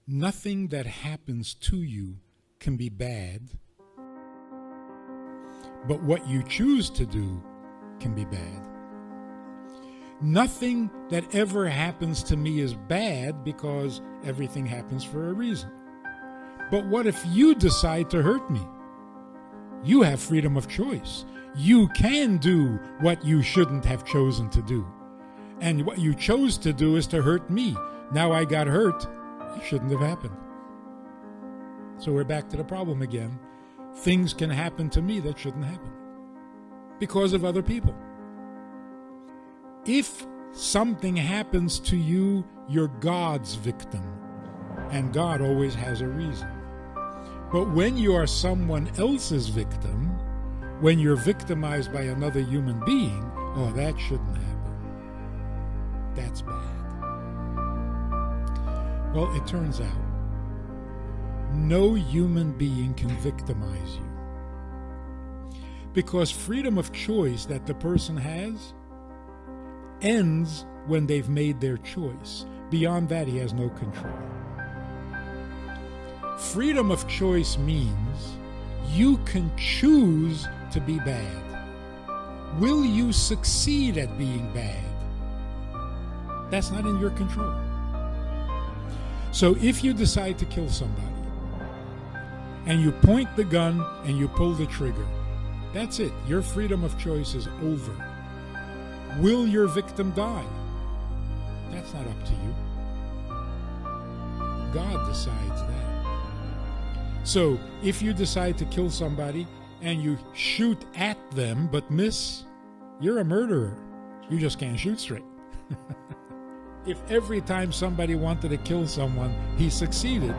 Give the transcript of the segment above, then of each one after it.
Nothing that happens to you can be bad, but what you choose to do can be bad. Nothing that ever happens to me is bad because everything happens for a reason. But what if you decide to hurt me? You have freedom of choice. You can do what you shouldn't have chosen to do. And what you chose to do is to hurt me. Now I got hurt. It shouldn't have happened. So we're back to the problem again. Things can happen to me that shouldn't happen because of other people. If something happens to you, you're God's victim. And God always has a reason. But when you are someone else's victim, when you're victimized by another human being, oh, that shouldn't happen. That's bad. Well, it turns out no human being can victimize you. Because freedom of choice that the person has ends when they've made their choice. Beyond that, he has no control. Freedom of choice means you can choose to be bad. Will you succeed at being bad? That's not in your control. So if you decide to kill somebody, and you point the gun and you pull the trigger, that's it. Your freedom of choice is over. Will your victim die? That's not up to you. God decides that. So if you decide to kill somebody and you shoot at them but miss, you're a murderer. You just can't shoot straight. If every time somebody wanted to kill someone, he succeeded,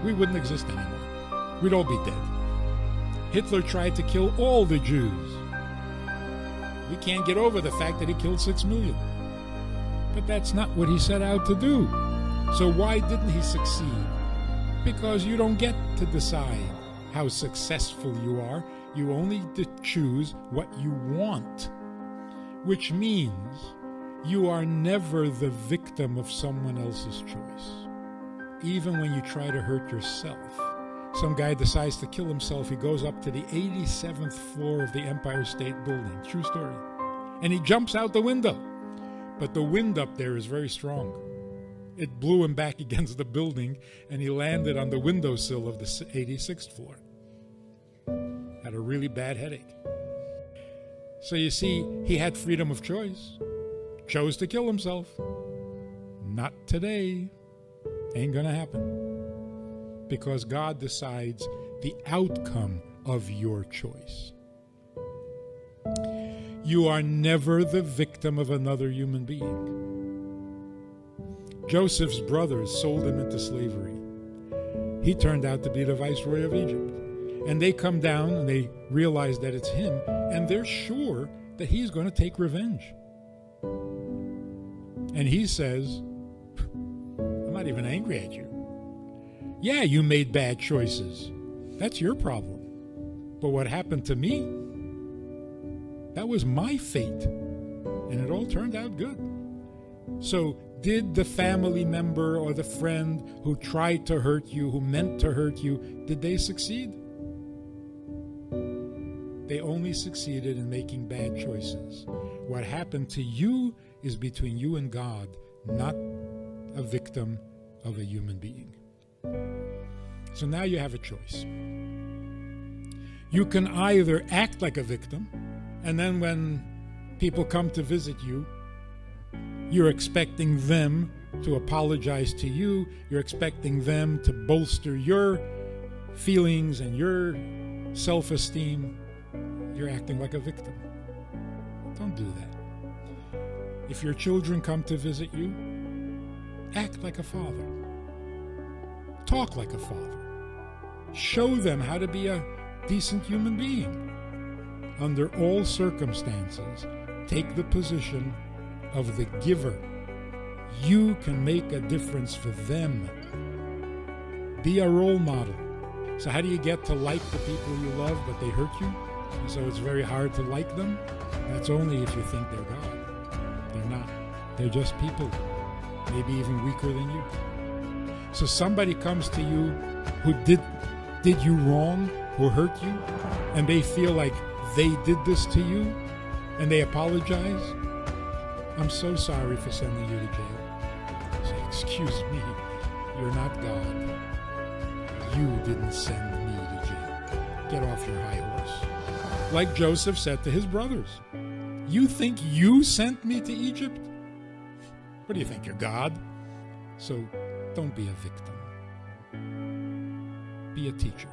we wouldn't exist anymore. We'd all be dead. Hitler tried to kill all the Jews. We can't get over the fact that he killed 6 million. But that's not what he set out to do. So why didn't he succeed? Because you don't get to decide how successful you are. You only choose what you want, which means you are never the victim of someone else's choice. Even when you try to hurt yourself. Some guy decides to kill himself. He goes up to the 87th floor of the Empire State Building. True story. And he jumps out the window. But the wind up there is very strong. It blew him back against the building, and he landed on the windowsill of the 86th floor. Had a really bad headache. So you see, he had freedom of choice. Chose to kill himself. Not today. Ain't gonna happen. Because God decides the outcome of your choice. You are never the victim of another human being. Joseph's brothers sold him into slavery. He turned out to be the viceroy of Egypt. And they come down and they realize that it's him, and they're sure that he's going to take revenge. And he says, I'm not even angry at you. Yeah, you made bad choices. That's your problem. But what happened to me, that was my fate. And it all turned out good. So did the family member or the friend who tried to hurt you, who meant to hurt you, did they succeed? They only succeeded in making bad choices. What happened to you is between you and God, not a victim of a human being. So now you have a choice. You can either act like a victim, and then when people come to visit you, you're expecting them to apologize to you. You're expecting them to bolster your feelings and your self-esteem. You're acting like a victim. Don't do that. If your children come to visit you, act like a father. Talk like a father. Show them how to be a decent human being. Under all circumstances, take the position of the giver. You can make a difference for them. Be a role model. So how do you get to like the people you love but they hurt you? And so it's very hard to like them? That's only if you think they're God. They're not. They're just people, maybe even weaker than you. So somebody comes to you who did you wrong, who hurt you, and they feel like they did this to you, and they apologize. I'm so sorry for sending you to jail. Say, excuse me, you're not God. You didn't send me to jail. Get off your high horse. Like Joseph said to his brothers, you think you sent me to Egypt? What do you think, you're God? So don't be a victim. Be a teacher.